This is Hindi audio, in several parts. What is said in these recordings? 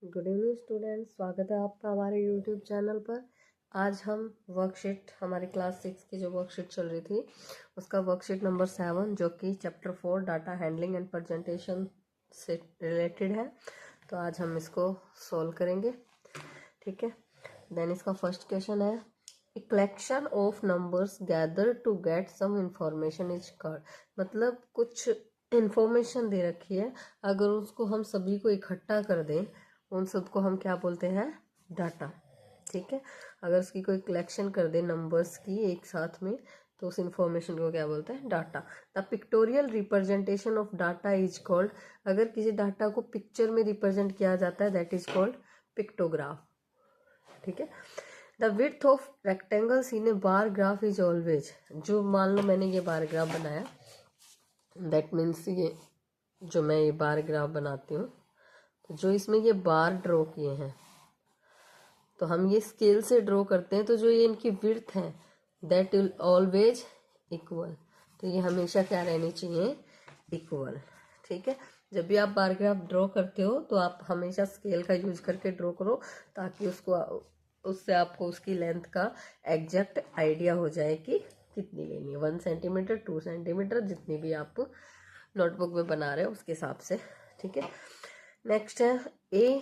गुड इवनिंग स्टूडेंट, स्वागत है आपका हमारे यूट्यूब चैनल पर। आज हम वर्कशीट हमारी क्लास 6 की जो वर्कशीट चल रही थी उसका वर्कशीट नंबर 7 जो कि chapter 4 data handling and presentation से रिलेटेड है। तो आज हम इसको सॉल्व करेंगे, ठीक है। देन इसका फर्स्ट क्वेश्चन है, a collection of numbers gather to get some information is called. मतलब कुछ इंफॉर्मेशन दे रखी है, अगर उसको हम सभी को इकट्ठा कर दें उन सबको हम क्या बोलते हैं, डाटा, ठीक है। अगर उसकी कोई कलेक्शन कर दे नंबर्स की एक साथ में तो उस इंफॉर्मेशन को क्या बोलते हैं, data. The pictorial representation of data is called. अगर किसी डाटा को पिक्चर में रिप्रेजेंट किया जाता है दैट इज कॉल्ड पिक्टोग्राफ, ठीक है। The width of rectangles in A bar graph is always. जो मान लो मैंने ये बार ग्राफ बनाया, दैट मीन्स ये जो मैं ये बार ग्राफ बनाती हूँ तो जो इसमें ये बार ड्रॉ किए हैं तो हम ये स्केल से ड्रॉ करते हैं, तो जो ये इनकी विड्थ है दैट विल ऑलवेज इक्वल। तो ये हमेशा क्या रहनी चाहिए, इक्वल, ठीक है। जब भी आप बार ग्राफ ड्रॉ करते हो तो आप हमेशा स्केल का यूज करके ड्रॉ करो ताकि उससे आपको उसकी लेंथ का एग्जैक्ट आइडिया हो जाए कि कितनी लेनी है, 1 सेंटीमीटर 2 सेंटीमीटर जितनी भी आप नोटबुक में बना रहे हो उसके हिसाब से, ठीक है। नेक्स्ट है, a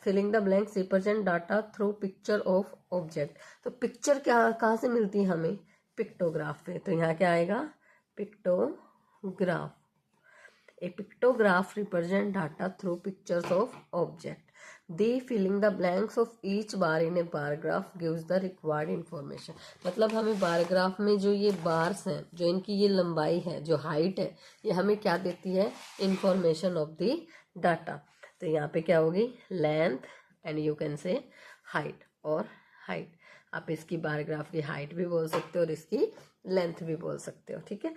filling the blanks represent data through picture of object. तो पिक्चर क्या कहाँ से मिलती है हमें, पिक्टोग्राफ पे। तो यहाँ क्या आएगा, pictograph. A pictograph represent data through pictures of object. The filling the blanks of each bar in a bar graph gives the required information. मतलब हमें बार ग्राफ में जो ये बार्स हैं, जो इनकी ये लंबाई है, जो हाइट है, ये हमें क्या देती है, इंफॉर्मेशन ऑफ द डाटा। तो यहाँ पे क्या होगी, length and you can say height और हाइट। आप इसकी बार ग्राफ की हाइट भी बोल सकते हो और इसकी लेंथ भी बोल सकते हो, ठीक है।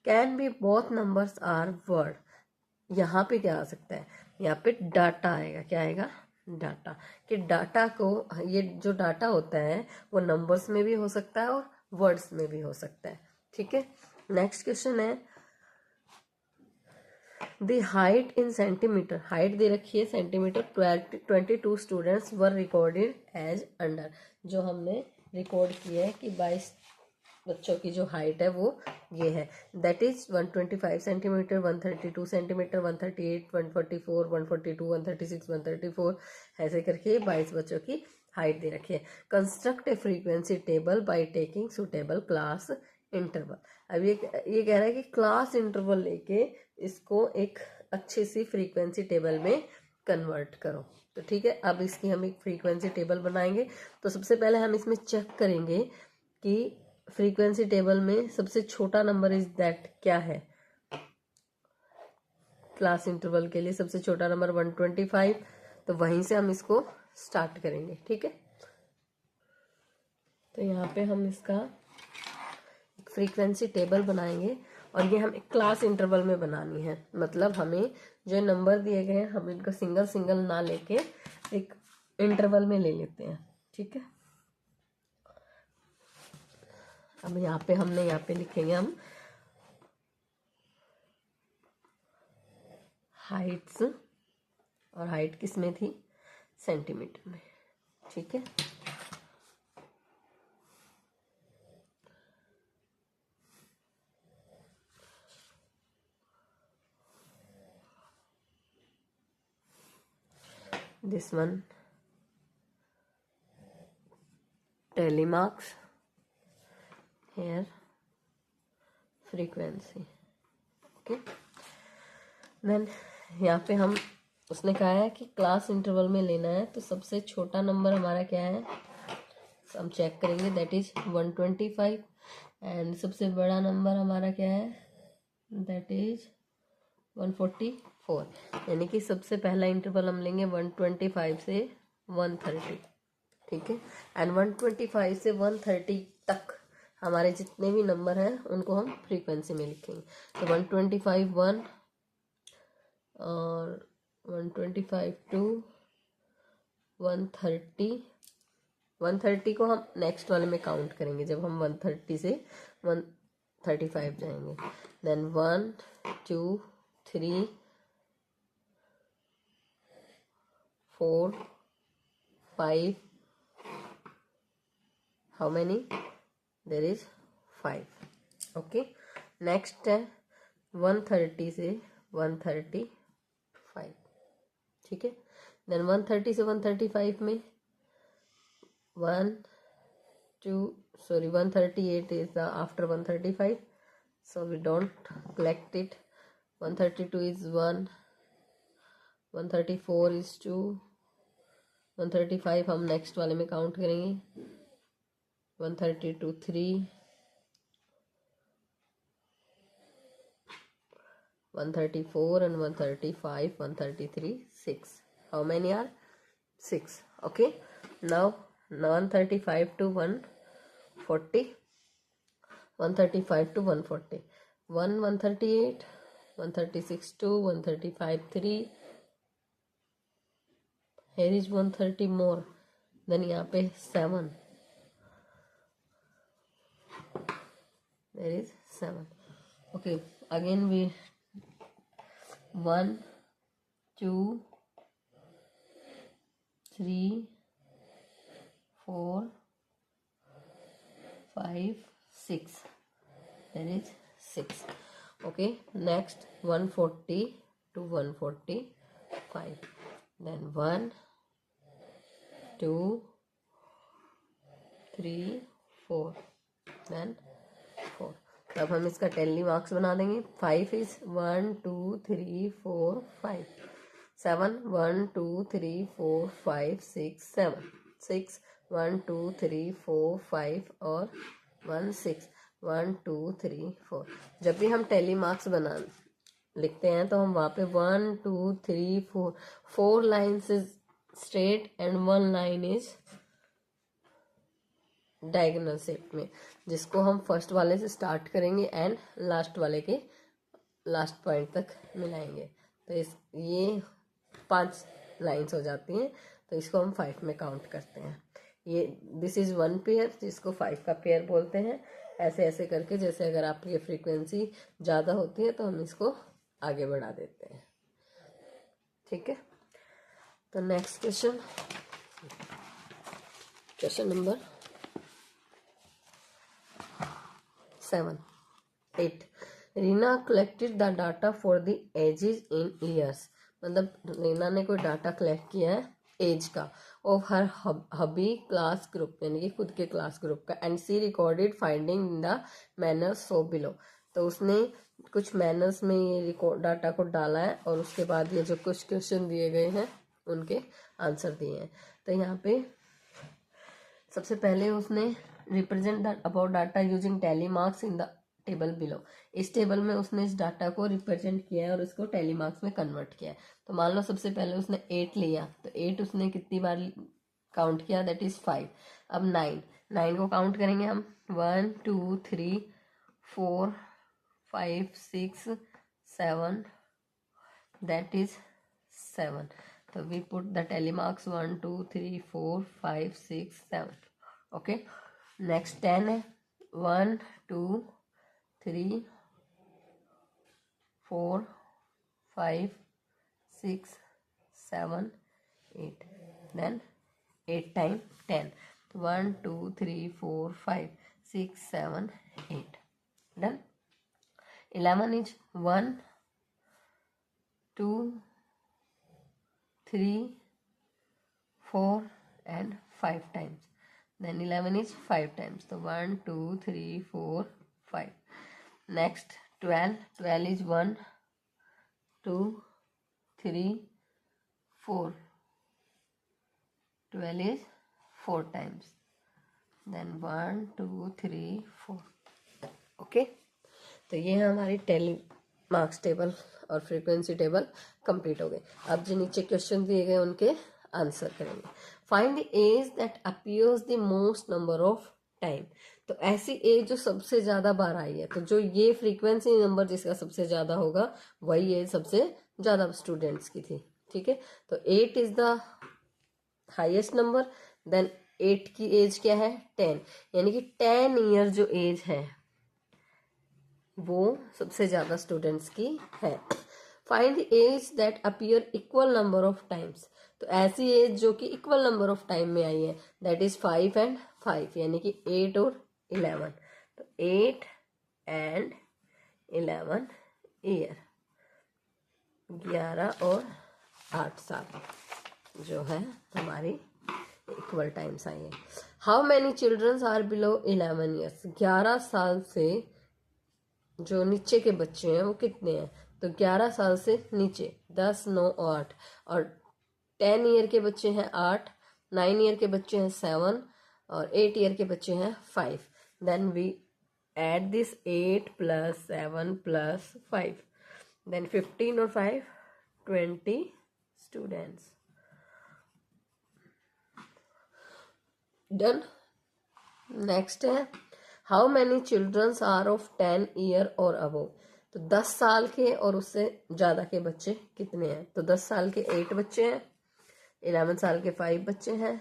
Can be both numbers or word. यहाँ पे क्या आ सकता है, यहाँ पे डाटा आएगा, क्या आएगा, डाटा। कि डाटा को, ये जो डाटा होता है वो नंबर्स में भी हो सकता है और वर्ड्स में भी हो सकता है, ठीक है। नेक्स्ट क्वेश्चन है, the height in centimetre. Height दे रखी है centimetre. 22 students were recorded as under. जो हमने रिकॉर्ड किया है कि 22 बच्चों की जो हाइट है वो ये है, दैट इज 125 सेंटीमीटर, 132 सेंटीमीटर, 138, 144, 142, 136, 134, ऐसे करके 22 बच्चों की हाइट दे रखी है। Construct A frequency table by taking suitable class interval. अब ये कह रहा है कि क्लास इंटरवल लेके इसको एक अच्छी सी फ्रीक्वेंसी टेबल में कन्वर्ट करो। तो ठीक है, अब इसकी हम एक फ्रीक्वेंसी टेबल बनाएंगे। तो सबसे पहले हम इसमें चेक करेंगे कि फ्रीक्वेंसी टेबल में सबसे छोटा नंबर इज दैट क्या है। क्लास इंटरवल के लिए सबसे छोटा नंबर 125, तो वहीं से हम इसको स्टार्ट करेंगे, ठीक है। तो यहाँ पे हम इसका फ्रीक्वेंसी टेबल बनाएंगे और ये हमें क्लास इंटरवल में बनानी है। मतलब हमें जो नंबर दिए गए हैं हम इनको सिंगल सिंगल ना लेके एक इंटरवल में ले लेते हैं, ठीक है। अब यहाँ पे लिखेंगे हम हाइट्स, और हाइट किस में थी, सेंटीमीटर में, ठीक है। This one tally marks here frequency, okay. Then यहाँ पे हम, उसने कहा है कि क्लास इंटरवल में लेना है, तो सबसे छोटा नंबर हमारा क्या है, हम चेक करेंगे, दैट इज 125। एंड सबसे बड़ा नंबर हमारा क्या है, दैट इज 144। यानी कि सबसे पहला इंटरवल हम लेंगे 125 से 130, ठीक है। एंड 125 से 130 तक हमारे जितने भी नंबर हैं उनको हम फ्रीक्वेंसी में लिखेंगे। तो 125 1 और 125 2, 130 को हम नेक्स्ट वाले में काउंट करेंगे जब हम 130 से 135 जाएंगे। Then 1 2 3 4, 5. How many? There is 5. Okay. Next है 130 से 135. ठीक है. Then 130 से 135 में 138 is the after 135, so we don't collect it. 132 is 1, 134 is 2, 135 हम नेक्स्ट वाले में काउंट करेंगे. 132 3, 134 and 135, 133 6. How many are? 6. Okay. Now 135 to 140, 135 to 140, 138, 136 2, 135 3. Here is 130 more. Then यहाँ पे 7. There is 7. Okay. Again we 1, 2, 3, 4, 5, 6. There is 6. Okay. Next 140 to 145. Then 1, 2, 3, 4. Then 4. अब हम इसका टेली मार्क्स बना देंगे. 5 is 1 2 3 4 5. 7 1 2 3 4 5 6 7. 6 1 2 3 4 5 और 1 6. 1 2 3 4. जब भी हम टेली मार्क्स बना लिखते हैं तो हम वहाँ पे 1 2 3 4 4 lines is straight and 1 line is diagonal shape में, जिसको हम फर्स्ट वाले से स्टार्ट करेंगे एंड लास्ट वाले के लास्ट पॉइंट तक मिलाएंगे. तो ये 5 लाइन्स हो जाती हैं. तो इसको हम 5 में काउंट करते हैं. ये दिस इज 1 पेयर, जिसको 5 का पेयर बोलते हैं. ऐसे ऐसे करके, जैसे अगर आपकी फ्रीक्वेंसी ज़्यादा होती है तो हम इसको आगे बढ़ा देते हैं. ठीक है. तो next question number 8. Reena collected the data for the ages in years. मतलब रीना ने कोई डाटा कलेक्ट किया है एज का of her hobby class group, यानी कि खुद के क्लास ग्रुप का. And she recorded finding in the manners so below. तो उसने कुछ मैनर्स में ये डाटा को डाला है और उसके बाद ये जो कुछ क्वेश्चन दिए गए हैं उनके आंसर दिए हैं. तो यहाँ पे सबसे पहले उसने represent the about data using tally marks in the table below. इस टेबल में उसने इस डाटा को रिप्रेजेंट किया है और इसको टैली मार्क्स में कन्वर्ट किया है. तो मान लो सबसे पहले उसने 8 लिया, तो 8 उसने कितनी बार काउंट किया, दैट इज 5. अब 9 को काउंट करेंगे हम. 1 2 3 4 5 6 7, दैट इज 7. तो we put the tally marks 1 2 3 4 5 6 7. Okay. Next 10 है. 1 2 3 4 5 6 7 8. Then 8 times 10. 1 2 3 4 5 6 7 8. Done. 11 is 1 2 3 4 and 5 times. Then 11 is 5 times. So 1 2 3 4 5. Next 12. 12 is 1 2 3 4. 12 is 4 times. Then 1 2 3 4. Okay. तो ये हमारी टेली मार्क्स टेबल और फ्रीक्वेंसी टेबल कंप्लीट हो गए. अब जो नीचे क्वेश्चन दिए गए उनके आंसर करेंगे. Find the age that appears the most number of time. तो ऐसी एज जो सबसे ज्यादा बार आई है, तो जो ये फ्रीक्वेंसी नंबर जिसका सबसे ज्यादा होगा वही एज सबसे ज्यादा स्टूडेंट्स की थी. ठीक है. तो 8 is the highest number. Then 8 की एज क्या है, 10, यानी कि 10 ईयर जो एज है वो सबसे ज्यादा स्टूडेंट्स की है. Find the age that appear equal number of times. तो ऐसी एज जो कि इक्वल नंबर ऑफ टाइम में आई है, दैट इज 5 एंड 5, यानी कि 8 और 11। तो 8 एंड 11 ईयर, 11 और 8 साल जो है हमारी इक्वल टाइम्स आई है। How many childrens are below 11 years, 11 साल से जो नीचे के बच्चे हैं वो कितने हैं? तो 11 साल से नीचे 10, 9 और 8, और 10 ईयर के बच्चे हैं 8, 9 ईयर के बच्चे हैं 7, और 8 ईयर के बच्चे हैं 5। Then we add this 8 plus 7 plus 5, then 15 or 5, 20 students. Done. Next है how many children are of 10 year or above, तो 10 साल के और उससे ज़्यादा के बच्चे कितने हैं? तो 10 साल के 8 बच्चे हैं, 11 साल के 5 बच्चे हैं,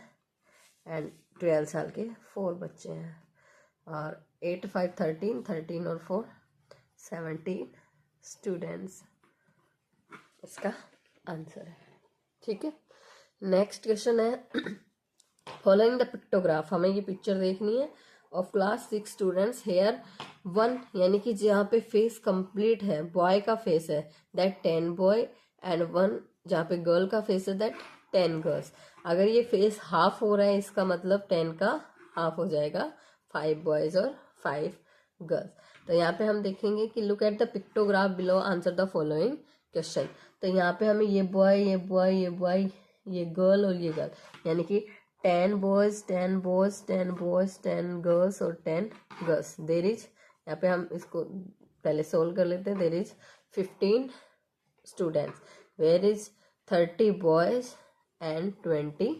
एंड 12 साल के 4 बच्चे हैं, और 8, 5, 13, 13 और 4, 17 स्टूडेंट्स इसका आंसर है। ठीक है, नेक्स्ट क्वेश्चन है फॉलोइंग द पिक्टोग्राफ, हमें ये पिक्चर देखनी है ऑफ क्लास 6 स्टूडेंट्स हेयर 1, यानी कि जहाँ पे फेस कंप्लीट है, बॉय का फेस है, दैट 10 बॉय, एंड 1 जहाँ पे गर्ल का फेस है, दैट 10 गर्ल्स। अगर ये फेस हाफ हो रहा है, इसका मतलब 10 का हाफ हो जाएगा, 5 बॉयज और 5 गर्ल्स। तो यहाँ पे हम देखेंगे कि look at the pictograph below, answer the following question. तो यहाँ पे हमें ये बॉय, ये बॉय, ये बॉय, ये गर्ल और ये गर्ल, यानी कि 10 बॉयज, 10 बॉयज, 10 बॉयज, 10 गर्ल्स और 10 गर्ल्स। देर इज, यहाँ पे हम इसको पहले सोल्व कर लेते हैं, there is 15 students, where is 30 boys and 20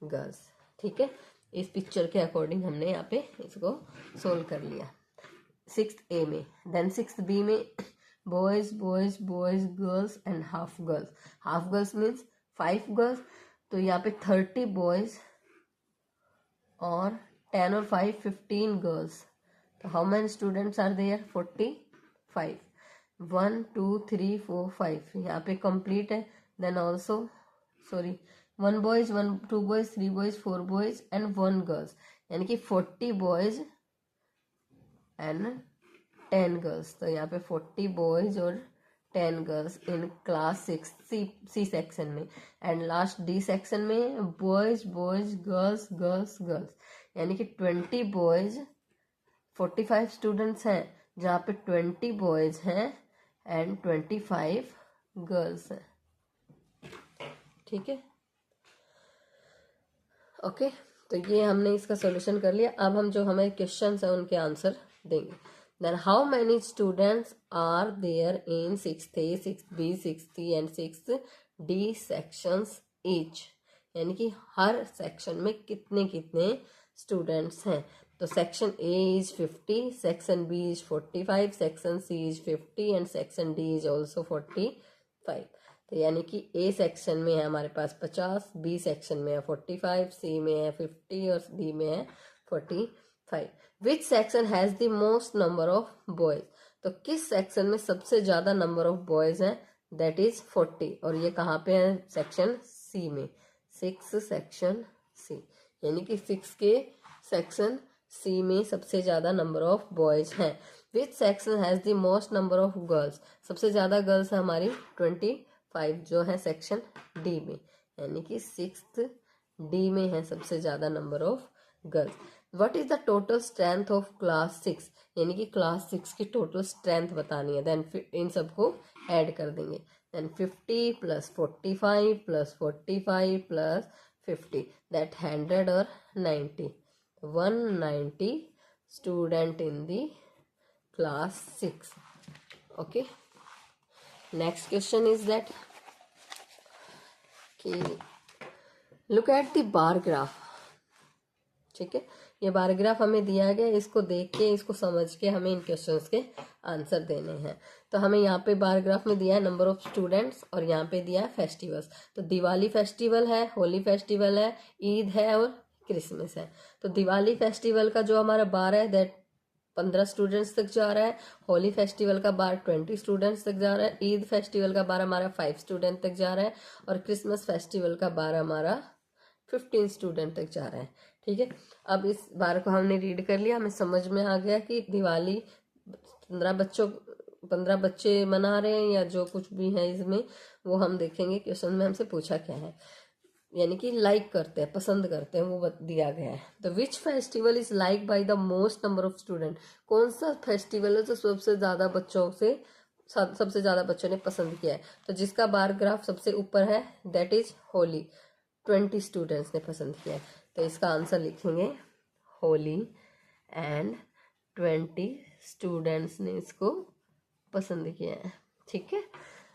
girls. ठीक है, इस पिक्चर के अकॉर्डिंग हमने यहाँ पे इसको सोल्व कर लिया 6th A में। देन 6th B में boys, boys, boys, girls and half girls. Half girls means 5 girls, तो यहाँ पे 30 बॉयज और 10 और 5, 15 गर्ल्स। तो how many students are there? 45। 1, 2, 3, 4, 5 यहाँ पे कंप्लीट है। Then also sorry 1 boys, 1, 2 boys, 3 boys, 4 boys and 1 girls, यानी कि 40 बॉयज एंड 10 गर्ल्स। तो यहाँ पे 40 बॉयज और 10 girls in class 6 C section में, एंड लास्ट डी सेक्शन में boys, boys, girls, girls, girls, यानी कि 20 बॉयज, 45 स्टूडेंट्स हैं जहाँ पे 20 बॉयज हैं एंड 25 गर्ल्स हैं। ठीक है, ओके, तो ये हमने इसका सॉल्यूशन कर लिया। अब हम जो हमारे क्वेश्चंस हैं उनके आंसर देंगे। Then how many students are there in 6th A, 6th B, 6th C and 6th D sections each, यानी कि हर सेक्शन में कितने कितने स्टूडेंट्स हैं। तो section A is 50, section B is 45, section C is 50 and section D is also 45। तो यानी कि A सेक्शन में है हमारे पास 50, B सेक्शन में है 45, C में है 50 और D में है 45। Which section has the most number of boys, तो किस सेक्शन में सबसे ज़्यादा नंबर ऑफ बॉयज हैं? दैट इज 40, और ये कहाँ पे है? सेक्शन C में, 6 सेक्शन C, यानी कि 6 के सेक्शन C में सबसे ज़्यादा नंबर ऑफ बॉयज हैं। Which section has the most number of girls, सबसे ज़्यादा गर्ल्स है हमारी 25 जो है सेक्शन D में, यानी कि 6th D में है सबसे ज़्यादा number of girls. What is the total strength of class 6, यानी कि क्लास 6 की टोटल स्ट्रेंथ बतानी है। देन इन सबको ऐड कर देंगे। देन 50 + 45 + 45 + 50 दैट 100 और 90, 190 student in the class 6। Okay, next question is that कि look at the bar graph. ठीक है, ये बार ग्राफ हमें दिया गया, इसको देख के, इसको समझ के हमें इन क्वेश्चंस के आंसर देने हैं। तो हमें यहाँ पे बार ग्राफ में दिया है नंबर ऑफ स्टूडेंट्स, और यहाँ पे दिया है फेस्टिवल्स। तो दिवाली फेस्टिवल है, होली फेस्टिवल है, ईद है और क्रिसमस है। तो दिवाली फेस्टिवल का जो हमारा बार है दैट 15 स्टूडेंट्स तक जा रहा है, होली फेस्टिवल का बार 20 स्टूडेंट्स तक जा रहा है, ईद फेस्टिवल का बार हमारा 5 स्टूडेंट तक जा रहा है, और क्रिसमस फेस्टिवल का बार हमारा 15 स्टूडेंट तक जा रहा है। ठीक है, अब इस बार को हमने रीड कर लिया, हमें समझ में आ गया कि दिवाली 15 बच्चे मना रहे हैं या जो कुछ भी है इसमें, वो हम देखेंगे क्वेश्चन में हमसे पूछा क्या है, यानी कि लाइक करते हैं, पसंद करते हैं, वो दिया गया है। The which festival is like by the most number of student, कौन सा फेस्टिवल है जो सबसे ज़्यादा बच्चों ने पसंद किया है। तो जिसका बार ग्राफ सबसे ऊपर है दैट इज होली, 20 स्टूडेंट्स ने पसंद किया है, तो इसका आंसर लिखेंगे होली एंड 20 स्टूडेंट्स ने इसको पसंद किया है। ठीक है,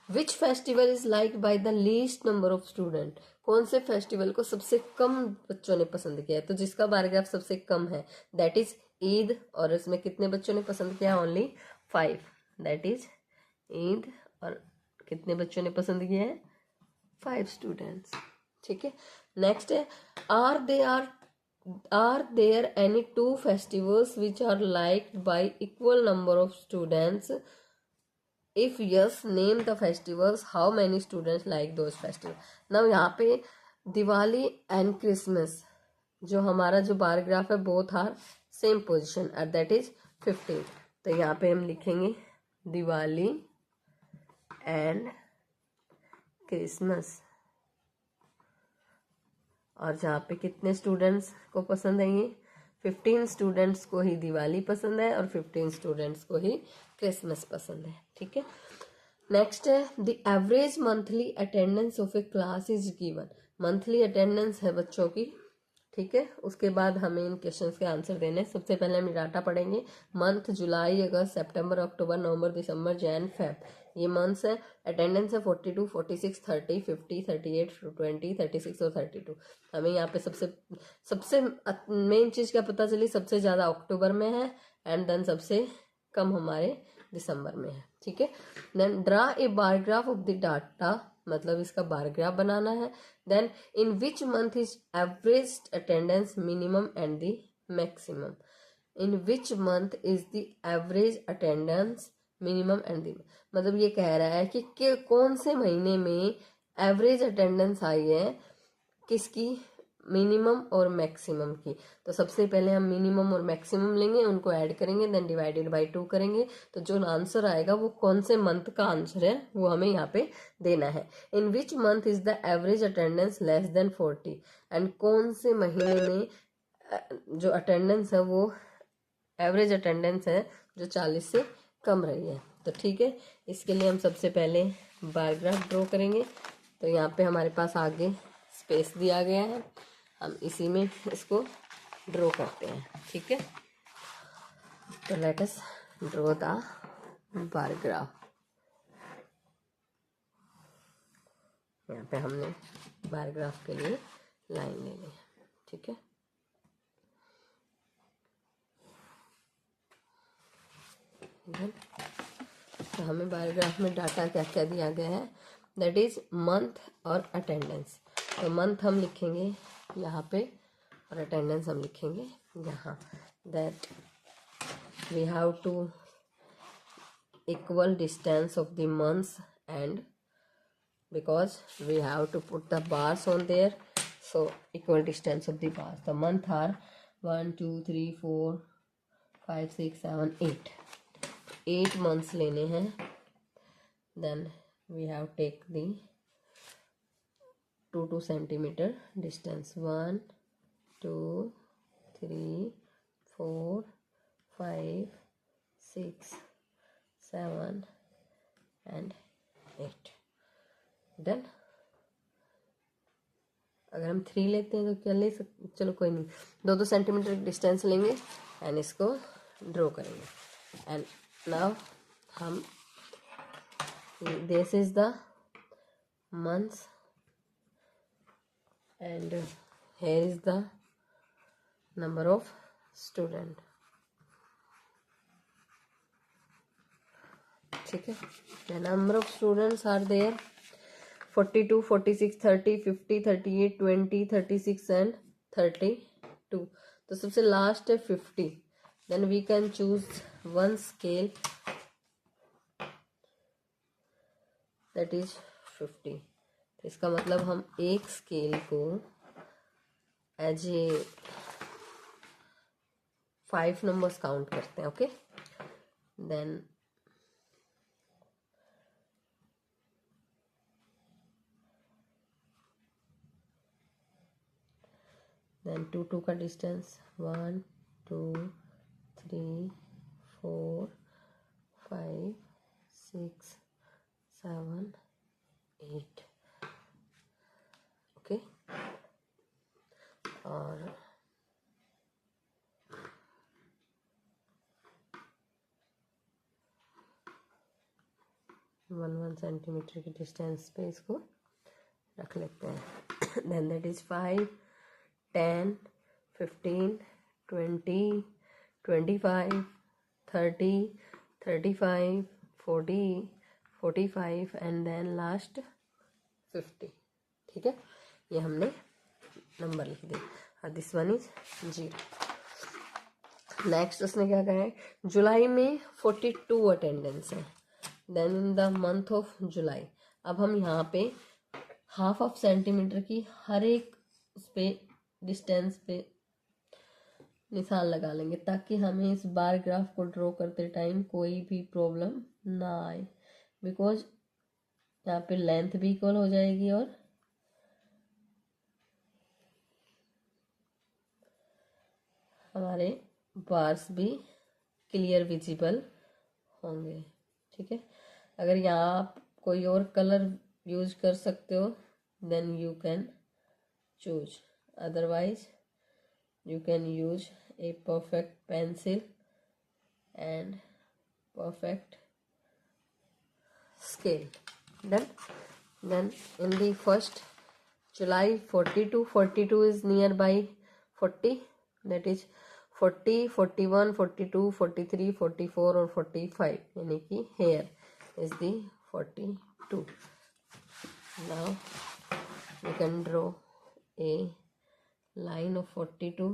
which festival is like by the least number of student, कौन से फेस्टिवल को सबसे कम बच्चों ने पसंद किया है। तो जिसका बार ग्राफ सबसे कम है दैट इज ईद, और इसमें कितने बच्चों ने पसंद किया, ओनली 5, दैट इज ईद, और कितने बच्चों ने पसंद किया है, 5 स्टूडेंट्स। ठीक है, नेक्स्ट है are there any 2 festivals which are liked by equal number of students, if yes name the festivals, how many students like those festival. Now यहाँ पे दिवाली एंड क्रिसमस जो हमारा जो बार ग्राफ है both are same position at that is 15, तो यहाँ पे हम लिखेंगे दिवाली एंड क्रिसमस, और जहाँ पे कितने स्टूडेंट्स को पसंद है, ये 15 स्टूडेंट्स को ही दिवाली पसंद है और 15 स्टूडेंट्स को ही क्रिसमस पसंद है। ठीक है, नेक्स्ट है the average monthly attendance of A class is given, monthly attendance है बच्चों की। ठीक है, उसके बाद हमें इन क्वेश्चंस के आंसर देने। सबसे पहले हम डाटा पढ़ेंगे, मंथ जुलाई, अगस्त, सितंबर, अक्टूबर, नवंबर, दिसंबर, जैन, फेब, ये मंथ्स है। अटेंडेंस है 42, 46, 30, 50, 38, 20, 36 और 32। हमें यहाँ पे सबसे मेन चीज़ क्या पता चली, सबसे ज़्यादा अक्टूबर में है एंड देन सबसे कम हमारे दिसंबर में है। ठीक है, then draw a bar graph of the data, मतलब इसका बार ग्राफ बनाना है। Then in which month is average attendance minimum and the maximum, in which month is the average attendance minimum and the, मतलब ये कह रहा है कि कौन से महीने में एवरेज अटेंडेंस आई है, किसकी, मिनिमम और मैक्सिमम की। तो सबसे पहले हम मिनिमम और मैक्सिमम लेंगे, उनको ऐड करेंगे, देन डिवाइडेड बाय 2 करेंगे, तो जो आंसर आएगा वो कौन से मंथ का आंसर है वो हमें यहाँ पे देना है। In which month is the average attendance less than 40, and कौन से महीने में जो अटेंडेंस है वो एवरेज अटेंडेंस है जो 40 से कम रही है। तो ठीक है, इसके लिए हम सबसे पहले बार ग्राफ ड्रॉ करेंगे। तो यहाँ पे हमारे पास आगे स्पेस दिया गया है, हम इसी में इसको ड्रॉ करते हैं। ठीक है, तो let us draw the bar graph. यहाँ पे हमने बार ग्राफ के लिए लाइन ले ली। ठीक है, तो हमें बार ग्राफ में डाटा क्या क्या दिया गया है, दैट इज मंथ और अटेंडेंस। तो मंथ हम लिखेंगे यहाँ पे और अटेंडेंस हम लिखेंगे यहाँ, that we have to equal distance of the months and because we have to put the bars on there, so equal distance of the bars. The month are 1 2 3 4 5 6 7 8 months लेने हैं। then we have take the 2 centimeter distance, 1 2 3 4 5 6 7 and 8। Done, अगर हम 3 लेते हैं तो क्या ले सकते, चलो कोई नहीं, 2 सेंटीमीटर डिस्टेंस लेंगे एंड इसको ड्रॉ करेंगे। एंड नाउ हम this is the months and here is the number of student. ठीक है, the number of students are there 42, 46, 30, 50, 38, 20, 36 and 32। तो सबसे लास्ट है 50, then we can choose one scale, that is 50. इसका मतलब हम एक स्केल को एज ए 5 नंबर्स काउंट करते हैं. ओके, देन देन 2 का डिस्टेंस 1 2 3 4 5 6 7 8. ओके, और 1 सेंटीमीटर की डिस्टेंस पे इसको रख लेते हैं. Then that is 5 10 15 20 25 30 35 40 45 and then last 50. ठीक है, ये हमने नंबर लिख दिया. This one is 0. नेक्स्ट उसने क्या कहा है, जुलाई में 42 अटेंडेंस है. Then in the month of July, अब हम यहाँ पे हाफ ऑफ सेंटीमीटर की हर एक उस पे डिस्टेंस पे निशान लगा लेंगे ताकि हमें इस बार ग्राफ को ड्रॉ करते टाइम कोई भी प्रॉब्लम ना आए, बिकॉज यहाँ पे लेंथ भी इक्वल हो जाएगी और हमारे बार्स भी क्लियर विजिबल होंगे. ठीक है, अगर यहाँ आप कोई और कलर यूज कर सकते हो then you can choose, otherwise you can use a perfect pencil and perfect scale. Then in the first July 42 is nearby 40, that is 40 41 42 43 44 और 45, यानी कि here is the 42. Now we can draw a line of 42.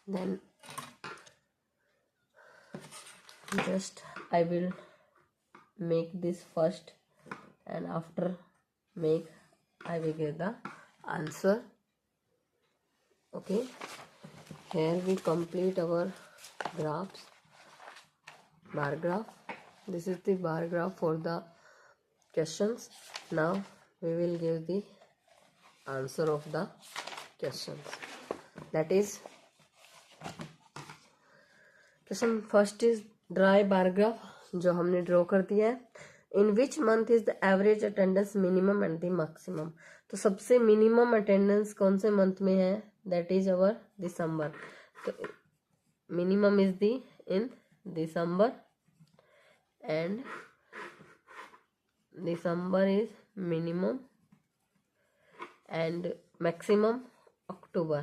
Then just I will make this first and after make I will get the answer. Okay, here we complete our graphs, bar graph. This is the bar graph for the questions. Now we will give the answer of the questions. That is, question first is dry bar graph, जो हमने ड्रॉ कर दिया है. In which month is the average attendance minimum and the maximum. तो सबसे मिनिमम अटेंडेंस कौन से मंथ में है, दैट इज अवर दिसंबर. तो minimum is the in December and December is minimum and maximum October.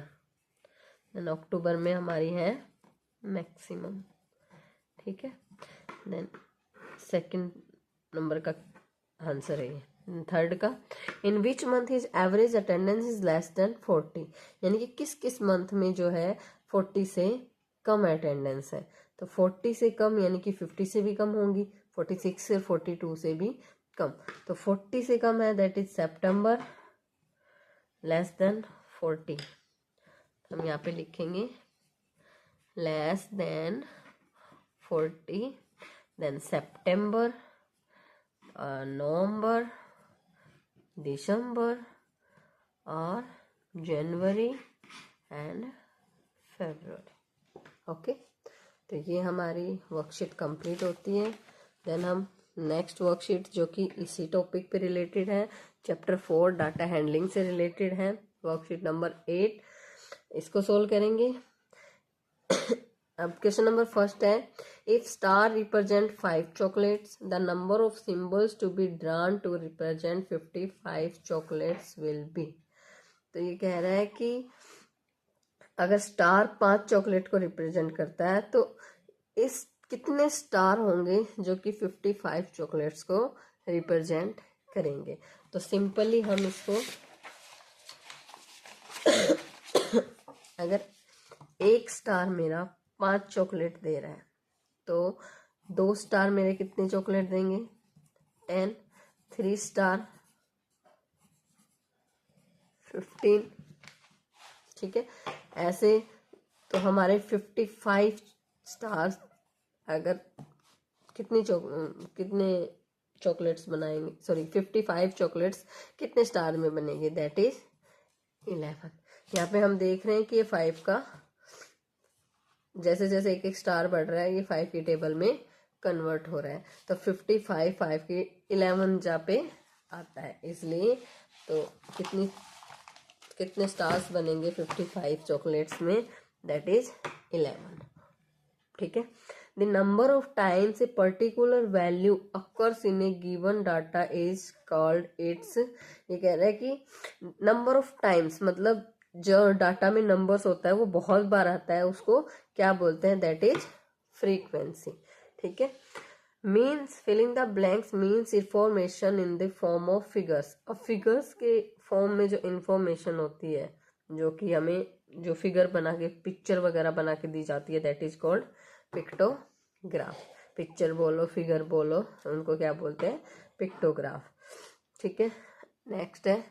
Then October में हमारी है मैक्सिमम. ठीक है, देन सेकंड नंबर का आंसर है ये. थर्ड का, in which month is average attendance is less than 40, यानी कि किस किस मंथ में जो है 40 से कम अटेंडेंस है. तो 40 से कम यानी कि 50 से भी कम होंगी, 46 से 42 से भी कम. तो 40 से कम है, that is September, less than 40. हम यहाँ पे लिखेंगे लेस देन 40. देन सितंबर, नवंबर, दिसंबर और जनवरी एंड फरवरी. ओके, तो ये हमारी वर्कशीट कंप्लीट होती है. देन हम नेक्स्ट वर्कशीट जो कि इसी टॉपिक पे रिलेटेड है, चैप्टर 4 डाटा हैंडलिंग से रिलेटेड है, वर्कशीट नंबर 8, इसको सोल्व करेंगे. अब क्वेश्चन नंबर फर्स्ट है, if star represent 5 chocolates the number of symbols to be drawn to represent 55 chocolates will be. तो ये कह रहा है कि अगर स्टार 5 चॉकलेट को रिप्रेजेंट करता है तो इस कितने स्टार होंगे जो कि 55 चॉकलेट्स को रिप्रेजेंट करेंगे. तो सिंपली हम इसको अगर 1 स्टार मेरा 5 चॉकलेट दे रहा है, तो 2 स्टार मेरे कितने चॉकलेट देंगे? 10, 3 स्टार 15, ठीक है। ऐसे तो हमारे 55 स्टार्स अगर कितने चॉकलेट्स बनाएंगे, सॉरी 55 चॉकलेट्स कितने स्टार में बनेंगे? That is 11। यहाँ पे हम देख रहे हैं कि ये 5 का जैसे जैसे एक एक स्टार बढ़ रहा है ये 5 की टेबल में कन्वर्ट हो रहा है, तो 55 5 की 11 जा पे आता है, इसलिए तो कितने स्टार्स बनेंगे 55 चॉकलेट्स में? दैट इज 11, ठीक है। The number of times a particular value occurs in A given data is called its, ये कह रहा है कि नंबर ऑफ टाइम्स मतलब जो डाटा में नंबर्स होता है वो बहुत बार आता है, उसको क्या बोलते हैं? दैट इज फ्रीक्वेंसी, ठीक है। Means filling the blanks means information in the form of figures. अब फिगर्स के फॉर्म में जो इंफॉर्मेशन होती है, जो कि हमें जो फिगर बना के पिक्चर वगैरह बना के दी जाती है, that is called pictograph. Picture बोलो फिगर बोलो, उनको क्या बोलते हैं? पिक्टोग्राफ, ठीक है। नेक्स्ट है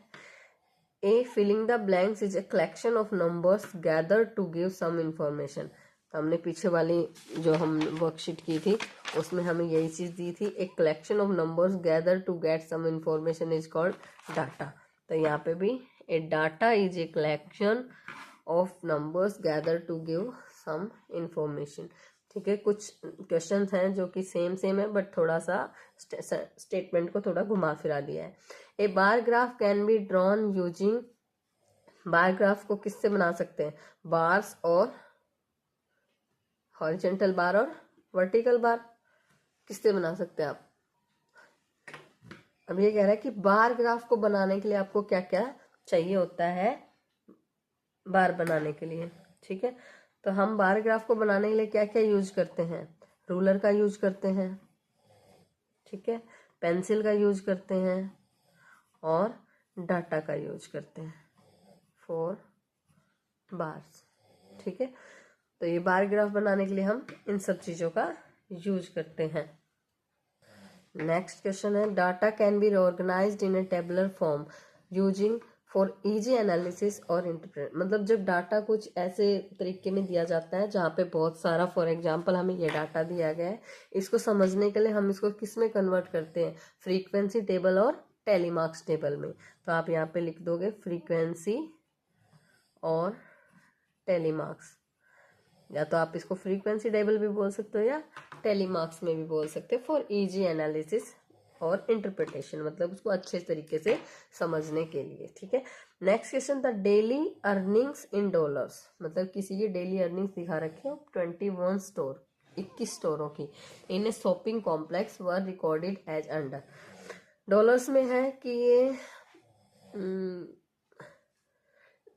a filling the blanks is a collection of numbers gather to give some information. तो हमने पीछे वाली जो हम वर्कशीट की थी उसमें हमें यही चीज दी थी, एक collection of numbers gather to get some information is called data. तो यहाँ पे भी a data is a collection of numbers gather to give some information, ठीक है। कुछ क्वेश्चंस हैं जो कि सेम है बट थोड़ा सा स्टेटमेंट को थोड़ा घुमा फिरा दिया है। A bar graph can be drawn using, bar graph को किससे बना सकते हैं? बार्स और हॉरिजेंटल बार और वर्टिकल बार, किससे बना सकते हैं आप? अब ये कह रहा है कि बार ग्राफ को बनाने के लिए आपको क्या क्या चाहिए होता है बार बनाने के लिए, ठीक है। तो हम बार ग्राफ को बनाने के लिए क्या क्या यूज करते हैं? रूलर का यूज करते हैं, ठीक है, पेंसिल का यूज करते हैं और डाटा का यूज करते हैं फॉर बार्स, ठीक है। तो ये बार ग्राफ बनाने के लिए हम इन सब चीजों का यूज करते हैं। नेक्स्ट क्वेश्चन है data can be organised in a tabular form using for easy analysis और इंटरप्रेट। मतलब जब डाटा कुछ ऐसे तरीके में दिया जाता है जहाँ पे बहुत सारा, फॉर एग्जांपल हमें ये डाटा दिया गया है, इसको समझने के लिए हम इसको किस में कन्वर्ट करते हैं? फ्रीक्वेंसी टेबल और टेलीमार्क्स टेबल में। तो आप यहाँ पे लिख दोगे फ्रीक्वेंसी और टेलीमार्क्स, या तो आप इसको फ्रीक्वेंसी टेबल भी बोल सकते हो या टेलीमार्क्स में भी बोल सकते हो, फॉर इजी एनालिसिस और इंटरप्रिटेशन, मतलब उसको अच्छे तरीके से समझने के लिए, ठीक है। Next question, the daily earnings in dollars, मतलब किसी की डेली अर्निंग्स दिखा रखी है 21 स्टोर, 21 स्टोरों की in a shopping complex were recorded as under. Dollars में है कि ये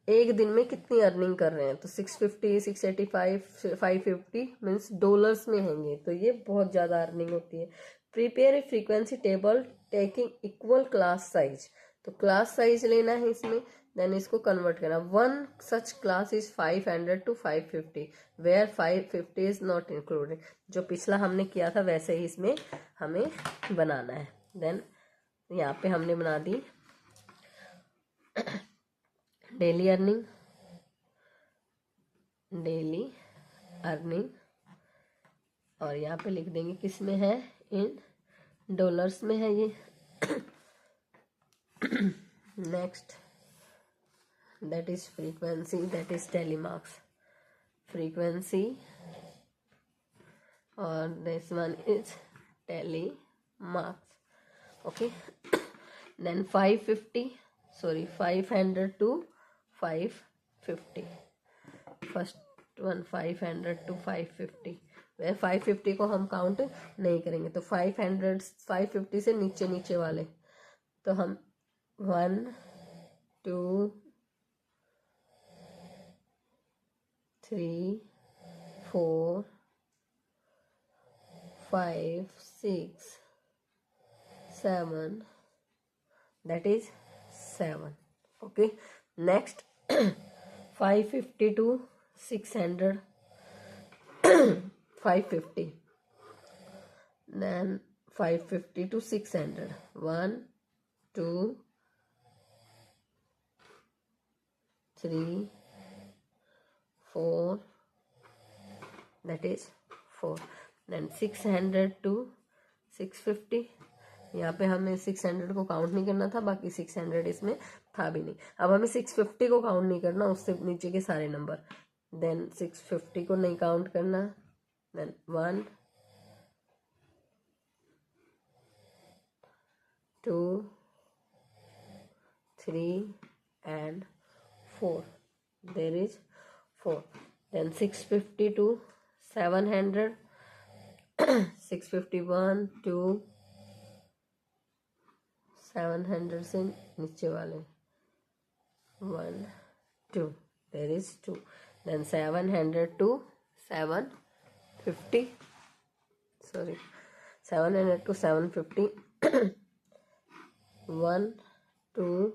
एक दिन में कितनी अर्निंग कर रहे हैं, तो 650, 685, 550 मीन्स डॉलर्स में हैंगे, तो ये बहुत ज़्यादा अर्निंग होती है। Prepare a frequency table taking equal class size, तो क्लास साइज लेना है इसमें, देन इसको कन्वर्ट करना। One such class is 500 to 550 where 550 is not included. जो पिछला हमने किया था वैसे ही इसमें हमें बनाना है। देन यहाँ पे हमने बना दी डेली अर्निंग और यहाँ पे लिख देंगे किस में है, इन डॉलर्स में है ये। Next that is frequency, that is tally marks frequency और this one is tally marks, okay. Then 500 to 550, first one 500 to 550, 550 को हम काउंट नहीं करेंगे, तो 550 से नीचे नीचे वाले, तो हम 1 2 3 4 5 6 7, that is 7, okay. Next 550 to 600, 550, then 550 to 600, 1 2 3 4, that is 4, then 600 to 650, यहाँ पे हमें 600 को काउंट नहीं करना था, बाकी 600 इसमें था भी नहीं। अब हमें 650 को काउंट नहीं करना, उससे नीचे के सारे नंबर, देन 650 को नहीं काउंट करना, then 1 2 3 and 4, there is 4, then 650 to 700, 651 to 700 से नीचे वाले 1 2, there is 2, then 700 to 750, sorry 700 to 750, 1 2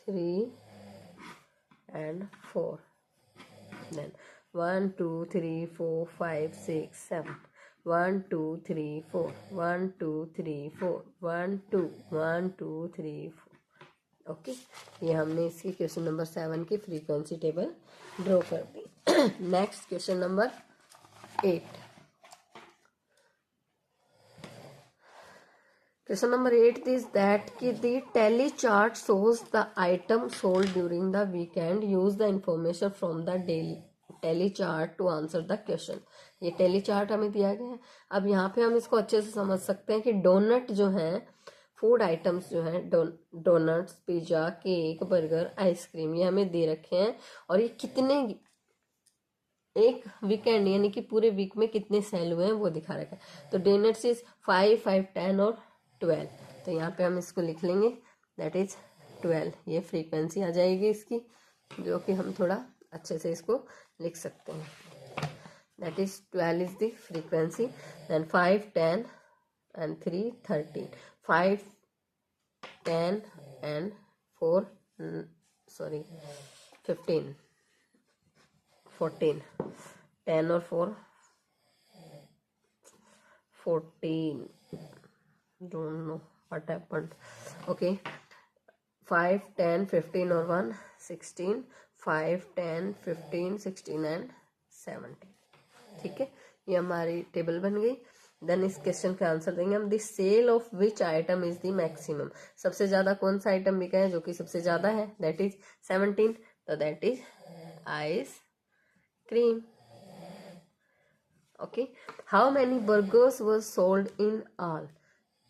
3 and 4, then 1 2 3 4 5 6 7, 1 2 3 4, 1 2 3 4, 1 2 1 2 3 4। Okay, ये हमने इसकी क्वेश्चन नंबर 7 की फ्रीक्वेंसी टेबल ड्रॉ कर दी। Next question number 8। Question number 8 is that the tally chart shows the item sold during the weekend. Use the information from the daily tally chart to answer the question. ये tally chart हमें दिया गया है। अब यहाँ पे हम इसको अच्छे से समझ सकते हैं कि डोनट जो हैं, फूड आइटम्स जो हैं, doughnuts, pizza, cake, burger, ice cream, ये हमें दे रखे हैं और ये कितने एक वीकेंड यानी कि पूरे वीक में कितने सेल हुए हैं वो दिखा रखा है। तो डोनट्स इज 5 5 10 और 12, तो यहाँ पे हम इसको लिख लेंगे, दैट इज 12। ये फ्रीक्वेंसी आ जाएगी इसकी, जो कि हम थोड़ा अच्छे से इसको लिख सकते हैं। That is 12 is the frequency, then 5 10 and 3 13, 5 10 and 4 15 14, 10 और 4 14, don't know what happened, okay, 5 10 15 और 1 16, 5 10 15 16 and 17। ठीक है, ये हमारी टेबल बन गई। देन इस क्वेश्चन का आंसर देंगे हम, the sale of which item is the maximum. सबसे ज्यादा कौन सा आइटम बिका है, जो कि सबसे ज्यादा है, दैट इज 17, तो that is ice cream. Okay, how many burgers were sold in all.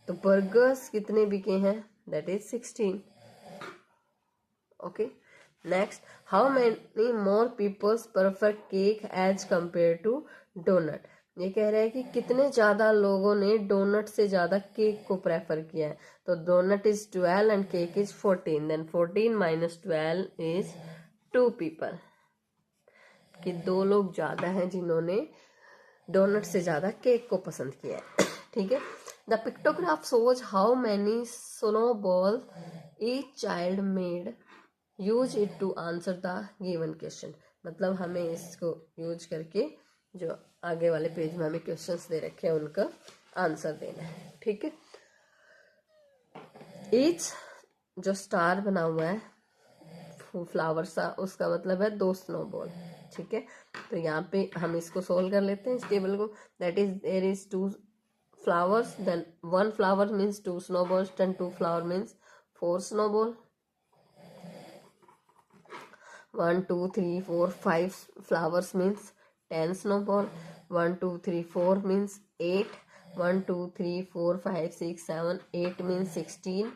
तो बर्गर्स कितने बिके हैं, that is 16। Okay, next, how many more peoples prefer cake as compared to doughnut. ये कह रहा है कि कितने ज्यादा लोगों ने डोनट से ज्यादा केक को प्रेफर किया है। तो doughnut is 12 and cake is 14, then 14 minus 12 is 2 people, कि 2 लोग ज्यादा हैं जिन्होंने डोनट से ज्यादा केक को पसंद किया है। ठीक है, the pictograph shows how many snowball each child made, use it to answer the given question. मतलब हमें इसको यूज करके जो आगे वाले पेज में हमें क्वेश्चंस दे रखे हैं उनका आंसर देना है। ठीक है, ईच जो स्टार बना हुआ है फ्लावर सा, उसका मतलब है 2 स्नोबॉल। ठीक है, तो यहाँ पे हम इसको सोल्व कर लेते हैं इस टेबल को। That is there is 2 flowers, then 1 flower means 2 snowballs, then 2 flower means 4 snowball, 1 2 3 4 5 flowers means 10 snowball, 1 2 3 4 means 8, 1 2 3 4 5 6 7 8 means 16,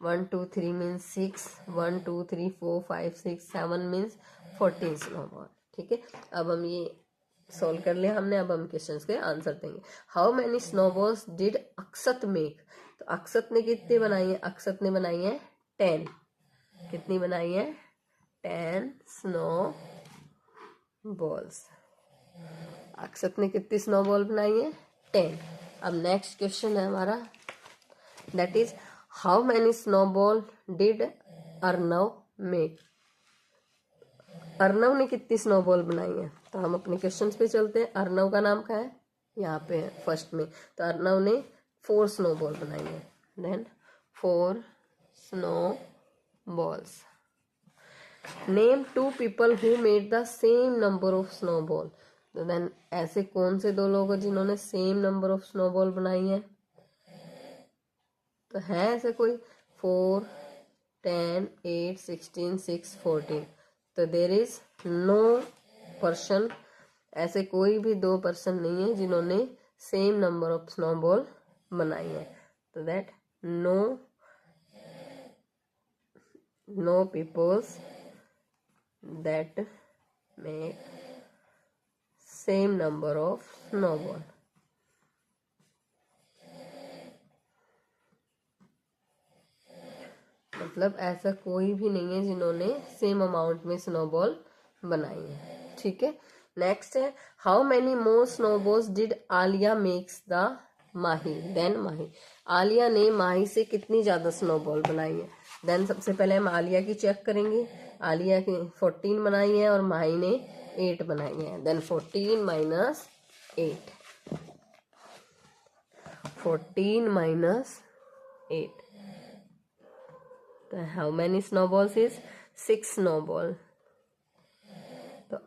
1 2 3 means 6, 1 2 3 4 5 6 7 means 14 snowball। ठीक है, अब हम ये सोल्व कर लिया हमने, अब हम क्वेश्चंस के आंसर देंगे। How many snowballs did Akshat make. तो अक्षत ने कितनी बनाई है, अक्षत ने बनाई है 10। कितनी बनाई है, 10 स्नो बॉल्स। अक्षत ने कितनी स्नोबॉल बनाई है, 10। अब नेक्स्ट क्वेश्चन है हमारा, that is how many snowball did Arnav make. Arnav ने कितनी स्नोबॉल बनाई है, तो हम अपने क्वेश्चन पे चलते हैं। अर्नव का नाम क्या है, यहाँ पे है फर्स्ट में, तो अर्नव ने 4 स्नोबॉल बनाई है। Then 4 snowballs. नेम 2 people who made the same number of snowball. तो देन ऐसे कौन से 2 लोग हैं जिन्होंने सेम नंबर ऑफ स्नोबॉल बनाई है, तो है ऐसे कोई 4, 10, 8, 16, 6, 14, तो देर इज नो पर्सन, ऐसे कोई भी 2 पर्सन नहीं है जिन्होंने सेम नंबर ऑफ स्नोबॉल बनाई है। तो that no peoples that make same number of snowball. मतलब ऐसा कोई भी नहीं है जिन्होंने सेम अमाउंट में स्नोबॉल बनाई है। ठीक है, नेक्स्ट है how many more snowballs did Alia makes the Mahi than Mahi. Alia ने माही से कितनी ज्यादा स्नोबॉल बनाई है। देन सबसे पहले हम आलिया की चेक करेंगे। आलिया की 14 बनाई है और माही ने 8 बनाई है। देन 14 माइनस 8, 14 माइनस 8, तो how many snowballs is 6 snowball. तो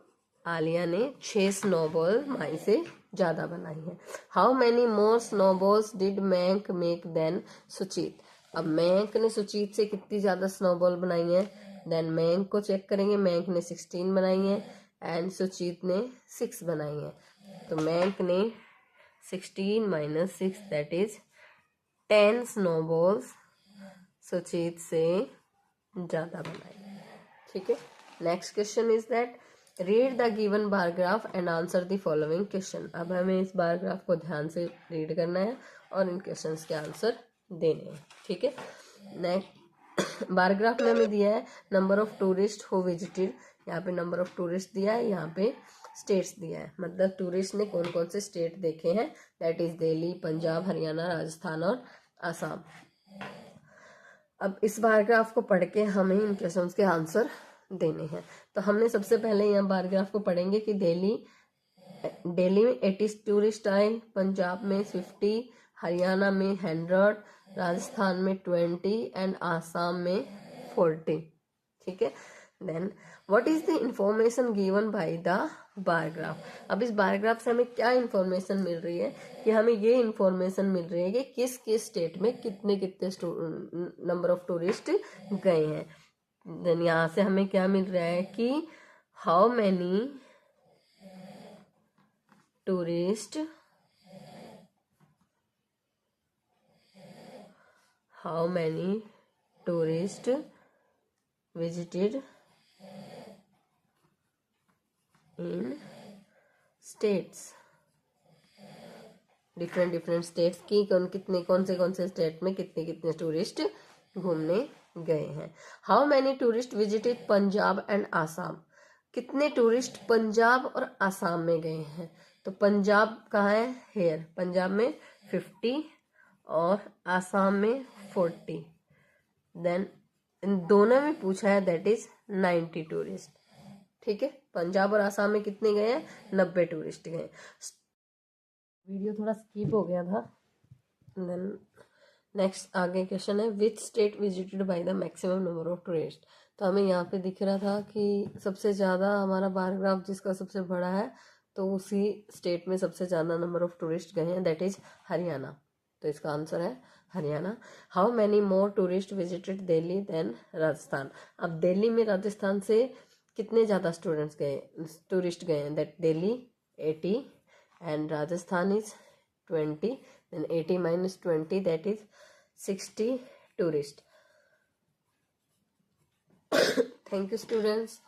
आलिया ने 6 स्नोबॉल माही से ज्यादा बनाई है। How many more snowballs did Mayank make than Suchit. अब मैंक ने सुचित से कितनी ज्यादा स्नोबॉल बनाई है। देन मैंक को चेक करेंगे, मैंक ने 16 बनाई है एंड सुचित ने 6 बनाई है। तो मैंक ने 16 माइनस 6 दैट इज 10 स्नोबॉल्स सुचित से ज्यादा बनाई। ठीक है, next question is that read the given bar graph and answer the following question. अब हमें इस बार ग्राफ को ध्यान से रीड करना है और इन क्वेश्चंस के आंसर देने हैं। ठीक है, नेक्स्ट बार ग्राफ में हमें दिया है number of tourist who visited, यहाँ पे नंबर ऑफ टूरिस्ट दिया है, यहाँ पे स्टेट्स दिया है, मतलब टूरिस्ट ने कौन कौन से स्टेट देखे हैं, दैट इज दिल्ली, पंजाब, हरियाणा, राजस्थान और आसाम। अब इस बार ग्राफ को पढ़ के हमें इन क्वेश्चंस के आंसर देने हैं। तो हमने सबसे पहले यहाँ बार ग्राफ को पढ़ेंगे कि दिल्ली में 80 टूरिस्ट आए, पंजाब में 50, हरियाणा में 100, राजस्थान में 20 एंड आसाम में 40। ठीक है, then what is the information given by the bar graph. अब इस बार ग्राफ से हमें क्या इंफॉर्मेशन मिल रही है कि हमें ये इंफॉर्मेशन मिल रही है कि किस किस स्टेट में कितने कितने नंबर ऑफ टूरिस्ट गए हैं। देन यहाँ से हमें क्या मिल रहा है कि how many tourist visited in states, different states की कौन से स्टेट में कितने कितने टूरिस्ट घूमने गए हैं। How many tourist visited Punjab and Assam, कितने टूरिस्ट पंजाब और आसाम में गए हैं। तो पंजाब कहाँ है, हेयर, पंजाब में 50 और आसाम में 40। देन इन दोनों में पूछा है दैट इज 90 टूरिस्ट। ठीक है, पंजाब और आसाम में कितने गए हैं, 90 टूरिस्ट गए। वीडियो थोड़ा स्किप हो गया था। देन नेक्स्ट आगे क्वेश्चन है which state visited by the maximum number of tourist. तो हमें यहाँ पे दिख रहा था कि सबसे ज़्यादा हमारा बार ग्राफ जिसका सबसे बड़ा है तो उसी स्टेट में सबसे ज़्यादा नंबर ऑफ टूरिस्ट गए हैं, दैट इज हरियाणा। तो इसका आंसर है Haryana. How many more tourist visited Delhi than Rajasthan. अब दिल्ली में राजस्थान से कितने ज़्यादा टूरिस्ट गए हैं, that Delhi 80 and Rajasthan is 20, then 80 minus 20 that is 60 tourists. Thank you students.